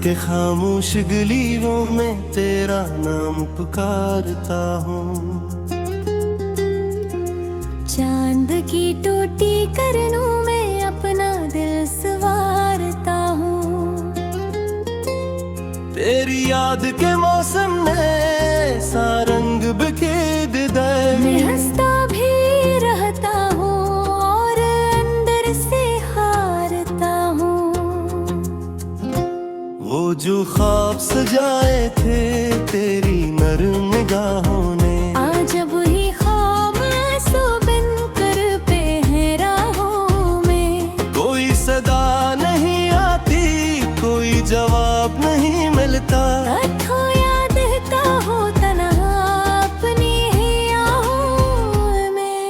के खामोश गलियों में तेरा नाम पुकारता हूँ। चांद की टोटी करनों में अपना दिल संवारता हूँ। तेरी याद के मौसम ने सा रंग बिखेर दे। मैं हंसता भी रहता हूँ और अंदर से हारता हूँ। वो जो ख्वाब सजाए थे तेरी नरम निगाहों ने, आज वही ख्वाब आंसू बिन कर पे है राहों में। कोई सदा नहीं आती, कोई जवाब नहीं मिलता। अथो याद रहता हो तन्हा अपनी ही आहों में।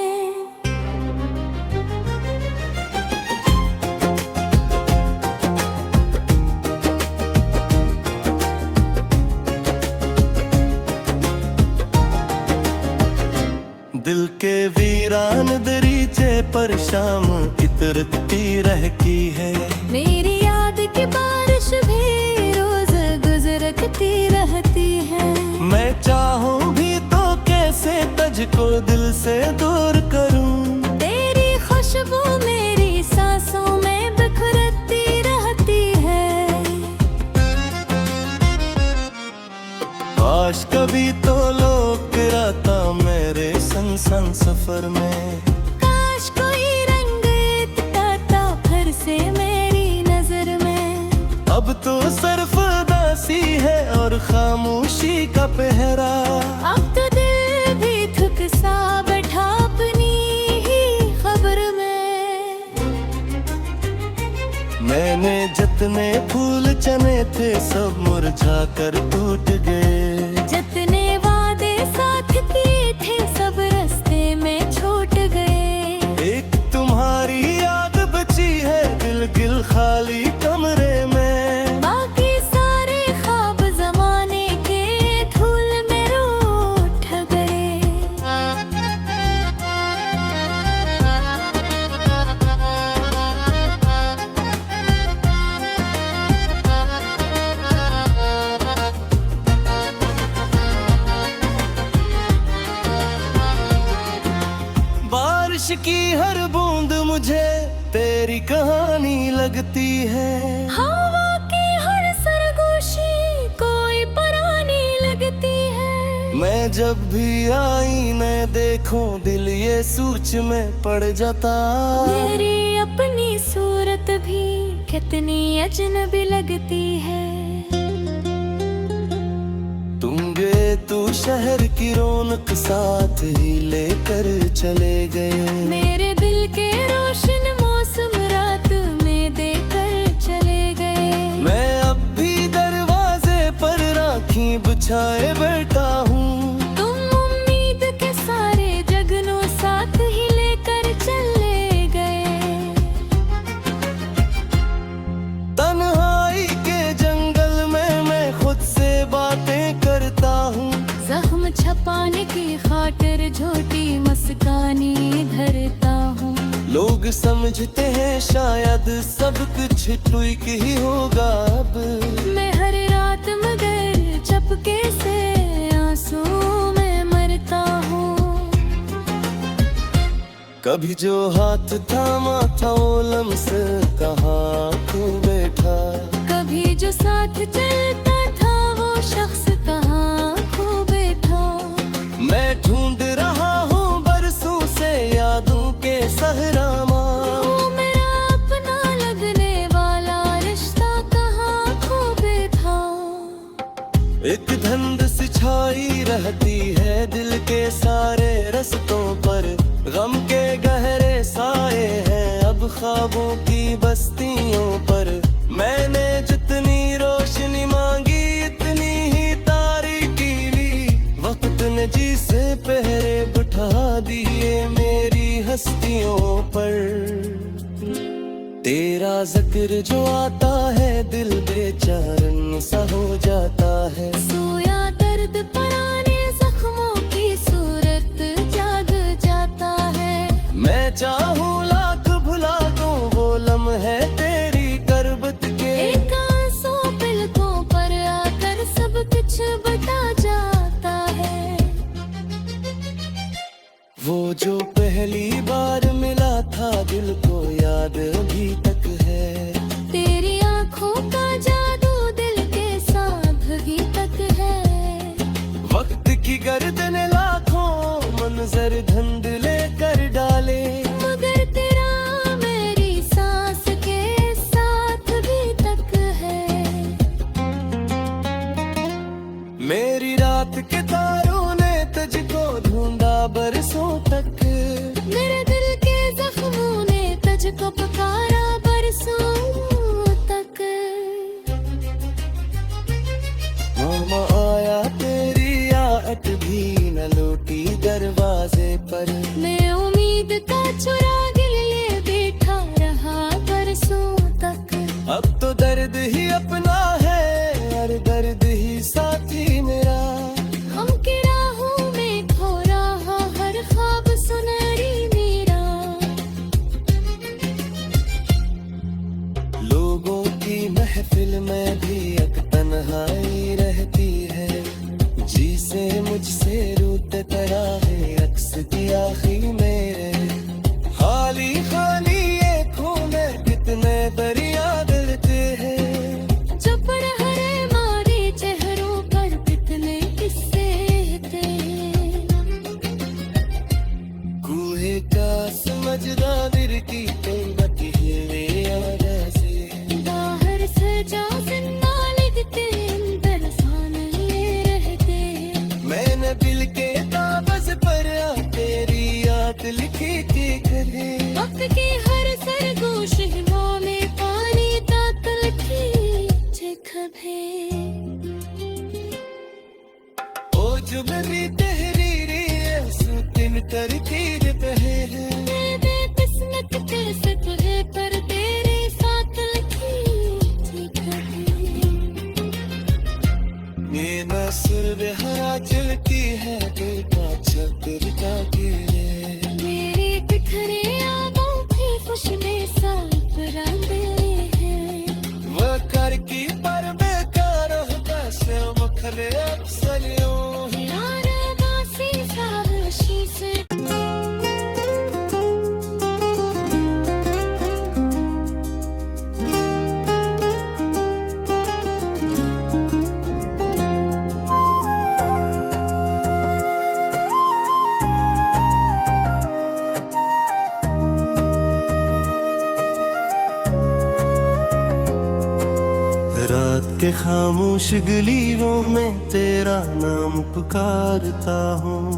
दिल के वीरान दरीचे पर शाम इतरती रहती है। मेरी याद की बारिश भी रोज गुजरती रहती है। मैं चाहूं भी तो कैसे तुझको दिल से दूर करूं। तेरी खुशबू मेरी सांसों में बिखरती रहती है। काश कभी तो लोग गिराता मेरे संग संग सफर में। काश कोई रंग इतराता फिर से मेरी नजर में। अब तो सिर्फ उदासी है और खामोशी का पहरा। अब तो दिल भी थक सा बैठा अपनी ही खबर में। मैंने जितने फूल चने थे सब मुरझा कर टूट गए। जितने वादे साथ किए थे सब रास्ते में छूट गए। एक तुम्हारी याद बची है दिल गिल खाली कमरे में। बाकी सारे ख्वाब जमाने के धूल में रूठ गए। बारिश की हर बूंद मुझे तेरी कहानी लगती है। हवा की हर सरगोशी कोई पुरानी लगती है। मैं जब भी आईने देखूं दिल ये सोच में पड़ जाता। मेरी अपनी सूरत भी कितनी अजनबी लगती है। तुम गए तो शहर की रौनक साथ ही लेकर चले गए। मेरे दिल के रोशन मौसम रात में देकर चले गए। मैं अब भी दरवाजे पर राखी बिछाए बैठा हूँ। तुम उम्मीद के सारे जगनों साथ ही लेकर चले गए। तन्हाई के जंगल में मैं खुद से बातें करता हूँ। जख्म छपाने की खातिर झोटी मस्कानी धरता हूँ। लोग समझते हैं शायद सब कुछ ठीक ही होगा अब। मैं हर रात मगर चपके से आंसू में मरता हूँ। कभी जो हाथ थामा था वो लम्स कहाँ खो बैठा। कभी जो साथ चलता था वो शख्स कहाँ खो बैठा। मैं ढूंढ रहा हूँ बरसों से यादों के सहरा में। वो मेरा अपना लगने वाला रिश्ता कहाँ खो बैठा। एक धुंध सी छाई रहती है दिल के सारे रस्तों पर। गम के गहरे साए हैं अब ख्वाबों की बस्तियों पर। मैंने जितनी रोशनी मांगी इतनी ही तारीकी ली। वक्त ने जी से पहरे बिठा दिए मेरी हस्तियों पर। तेरा जिक्र जो आता है दिल बेचैन सा हो जाता है। सोया दर्द पुराने जख्मों की सूरत जाग जाता है। मैं चाहूँ लाख भुला दूँ वो लम्हे तेरी करबत के। एक आंसू पलकों वो जो पहली बार मिला था दिल को याद अभी तक है। तेरी आंखों का जादू दिल के सांभ भी तक है। वक्त की गर्दन लाखों मंजर धुंधले कर डाले, मगर तेरा मेरी सांस के साथ भी तक है। मेरी रात के तारों ने तुझको ढूंढा बरसों तक। मेरे दिल के जख्मों ने तुझको पुकारा बरसों तक। मामा आया तेरी आहट भी न लौटी दरवाजे पर। मैं उम्मीद का चुराग लिए बैठा रहा बरसों तक। अब तो दर्द ही अपना है और दर्द ही साथी मेरा। हम की राहों में खो रहा हर ख्वाब सुनहरी मेरा। लोगों की महफिल में भी एक तन्हाई रहती है। जी से मुझसे रूठे तरह है अक्स की आखिरी मेरे। खाली खाली ये खून में कितने दरिया गिरते हैं। चुप रह रे मारे चेहरों पर कितने किस्से थे। कुएं का समझदा दिल की बटी हुई जैसे। बाहर सजा जिंदा लिखते अंदर सान ये रहते। मैंने दिल के कागज पर तेरी याद लिखी थी कभी। वक्त की हर सरगोश में पानी तातल खींचे कभी। ओ जो मेरी तहरीरी सुन तरतीर पहे है। दे किस्मत कैसे तुझे पर तेरे साथ लिखी कभी। ये नसुर बेहरा चलती है दिल का छतर का गिरे। मेरे बिखरे यादों की खुशबू साफ रंगे हैं। वो कर की पर बेकार होता से मुखले अफसलियों। यार बासी सावशी से रात के खामोश गलियों में तेरा नाम पुकारता हूँ।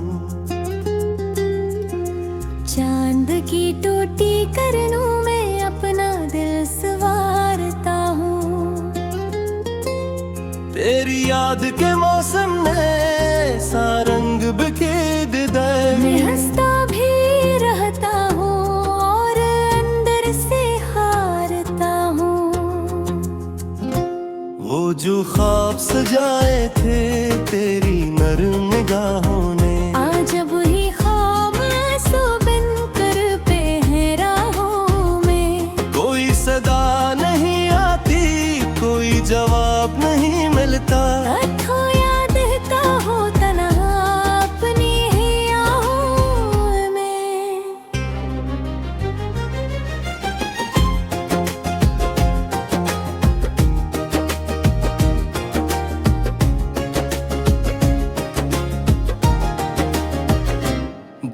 चांद की टोटी करनों में अपना दिल सवारता हूँ। तेरी याद के मौसम में सारंग बिखेर दे। मैं हंसता भी रहता हूँ और अंदर से हारता हूँ। वो जो ख्वाब सजाए थे तेरी नरम निगाहों ने। आज वही ख्वाब आंसू बन कर पे हैं राहों में। कोई सदा नहीं आती कोई जवाब नहीं मिलता। अथो याद का हो तन्हा अपनी ही आहों में।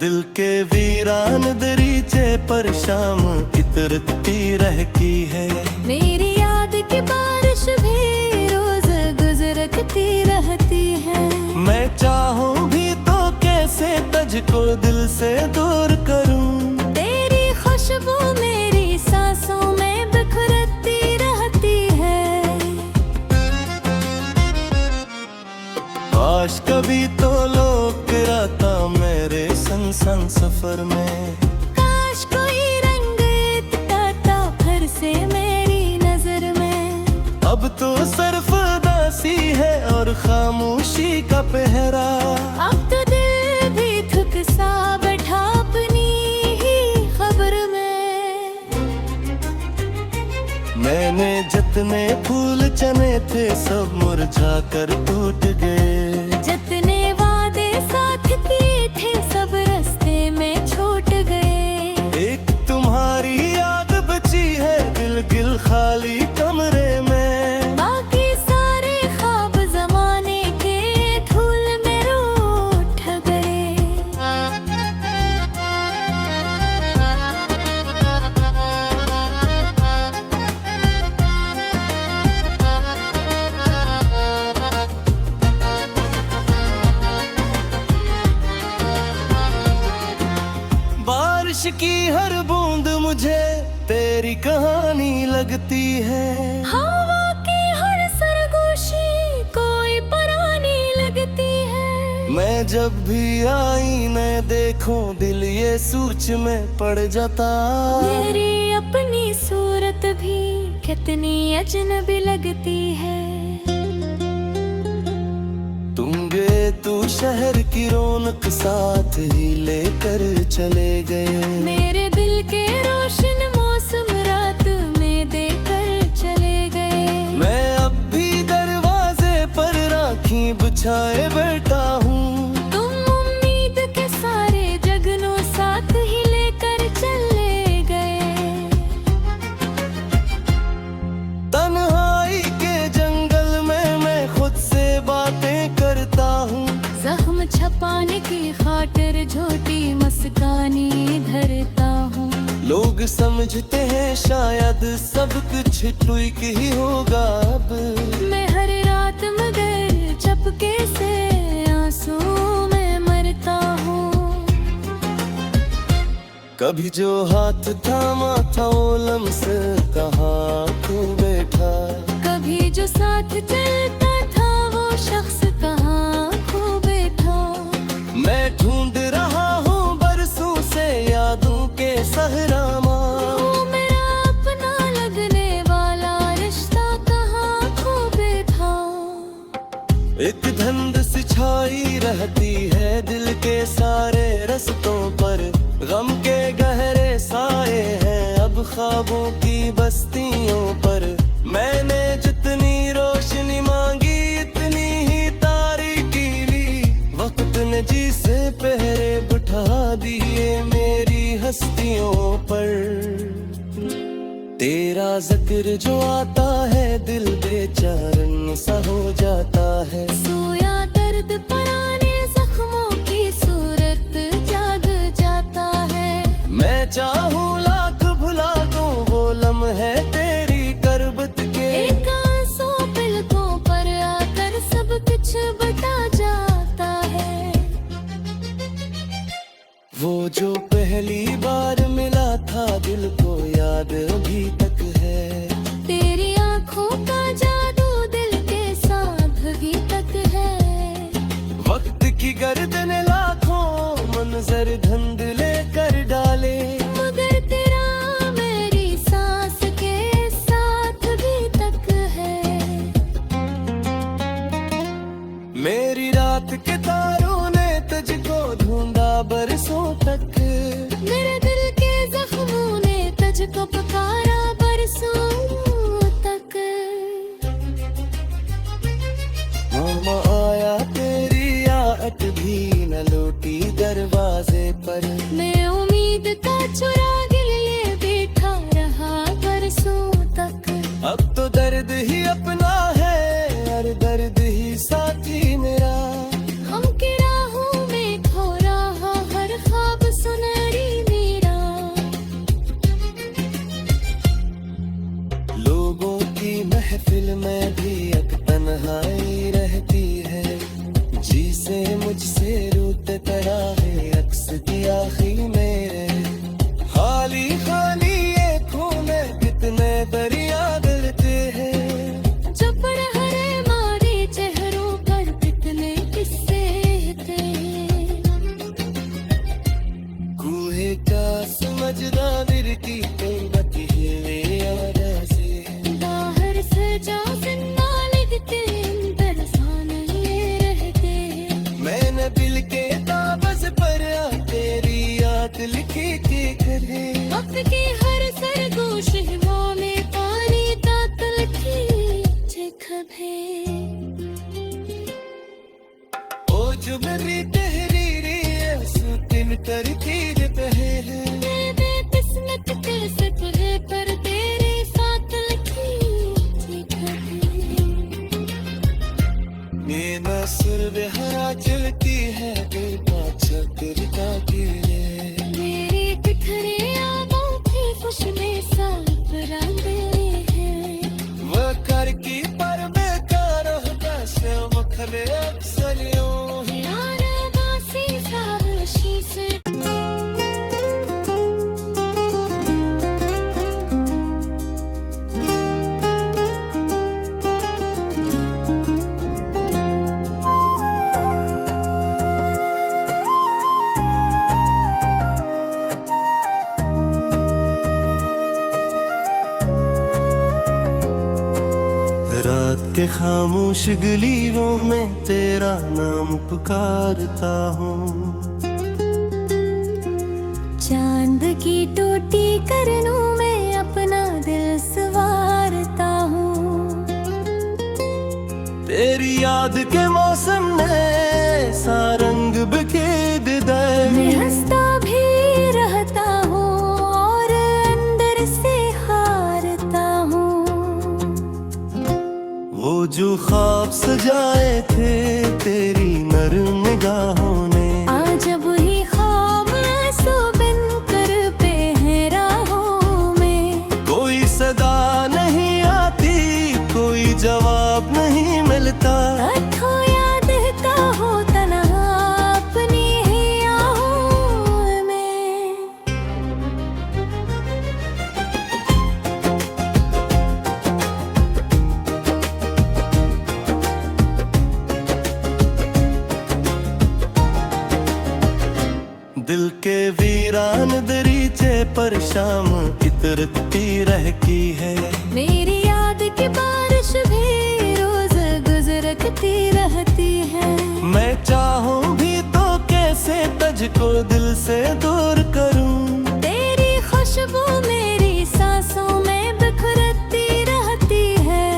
दिल के वीरान दरीचे पर शाम इतरती रहती है। मेरी याद की बारिश भी रोज गुजरती रहती है। मैं चाहूं भी तो कैसे तुझको दिल से दूर करूं। तेरी खुशबू मेरी सांसों में बिखरती रहती है। काश कभी तो लोग राता मेरे संग सफर में। काश कोई रंग इतना फिर से मेरी नजर में। अब तो सिर्फ उदासी है और खामोशी का पहरा। अब तो दिल भी थक सा बैठा अपनी ही खबर में। मैंने जितने फूल चने थे सब मुरझा कर टूट गए। जितने वादे साथ किए थे सब रास्ते में बारिश की हर बूंद मुझे तेरी कहानी लगती है। हवा की हर सरगोशी कोई पुरानी लगती है। मैं जब भी आईने देखूं दिल ये सोच में पड़ जाता। मेरी अपनी सूरत भी कितनी अजनबी लगती है। तुम गए तू शहर की रौनक साथ ही लेकर चले गए। मेरे दिल के रोशन मौसम रात में देकर चले गए। मैं अब भी दरवाजे पर राखी बिछाए बैठा हूँ। तुम उम्मीद के सारे जगनों साथ ही लेकर चले गए। तन्हाई के जंगल में मैं खुद से बातें करता हूँ। जख्म छपाने की खातिर झूठी मुस्कानी धरता हूँ। लोग समझते हैं शायद सब कुछ ठीक ही होगा अब। मैं हर रात मगर चपके से आंसू में मरता हूँ। कभी जो हाथ थामा था वो लम्स कहाँ खो बैठा। कभी जो साथ चलता था वो शख्स कहाँ खो बैठा। मैं ढूंढ रहा हूँ बरसों से यादों के सहरा में। वो मेरा अपना लगने वाला रिश्ता कहाँ खो बैठा। एक धुंध सी छाई रहती है दिल के सारे रास्तों पर। गम के गहरे साए हैं अब ख्वाबों की बस्तियों पर। मैंने जितनी रोशनी मांगी इतनी ही तारीकी ली। वक्त ने जी से पहरे बिठा दिए मेरी हस्तियों पर। तेरा जिक्र जो आता है दिल बेचैन सा हो जाता है। सोया दर्द पुराने जख्मों की सूरत जाग जाता है। मैं चाहूँ लाख भुला दूँ वो लम्हे तेरी करबत के। एक आंसू पलकों पर आकर सब कुछ बता जाता है। वो जो पहली बार मिला था दिल को याद अभी तक है। तेरी आंखों का जादू दिल के साथ अभी तक है। वक्त की गर्दन लाखों मंजर धुंधले कर डाले। मगर तेरा मेरी सांस के साथ भी तक है। मेरी रात के तारों ने तुझको ढूंढा बरसों तक। मेरे दिल के जख्मों ने तुझको पुकारा बरसों तक। मामा आया तेरी आट भी न लौटी दरवाजे पर। मैं उम्मीद का चुराग लिए बैठा रहा बरसों तक। अब तो दर्द ही अपना है और दर्द ही साथी मेरा। हम की राहों में खो रहा हर ख्वाब सुनहरी मेरा। लोगों की महफिल में भी एक तन्हाई रहती है। जी से मुझसे रूठ तरा है अक्स की आखी मेरे। खाली खाली ये खून कितने दरिया दलते हैं। जो पड़हरे मारे चेहरों पर कितने किस्से थे। कुएं का समझदा दिल की कुर्बत हिले याद से। बाहर से जा जिन्ना लगते अंदर सान ये रहते। मैंने दिल के कागज पर तेरी याद लिखी थी करे। वक्त की हर सरगोश हिमां में पानी तातल खींचे खभे। ओ जो मेरी तहरीरी सुतिन तरकीर पहले। मेरे किस्मत के सिपरे पर तेरे साथ खींचे खभे। ये नसर बेहरा चलती है बेपाछा तेरी ताकीरे। मेरी बिखरे आबों की खुश में साफ रंग है। वह कर की पर बेकार होता से मुखले अक्सरियों। यार बासी सावशी से के खामोश गलियों में तेरा नाम पुकारता हूँ। चांद की टोटी करनूं में अपना दिल संवारता हूँ। तेरी याद के मौसम ने सा रंग बिखेर दे। मैं हंसता भी रहता हूँ और अंदर से हारता हूँ। वो जो ख्वाब सजाए थे तेरी नरम निगाहों ने, आज वही ख्वाब आंसू बिन कर पे है राहों में। कोई सदा नहीं आती, कोई जवाब नहीं मिलता। अथो याद का हो तन्हा अपनी ही आहों में। दिल के वीरान दरीचे पर शाम इतरती रहती है। मेरी याद की बारिश भी रोज गुजरती रहती है। मैं चाहूं भी तो कैसे तुझको दिल से दूर करूं। तेरी खुशबू मेरी सांसों में बिखरती रहती है।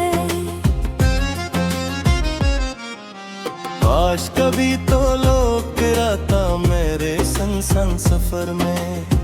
काश कभी तो लोग गिराता मेरे संग संग सफर में।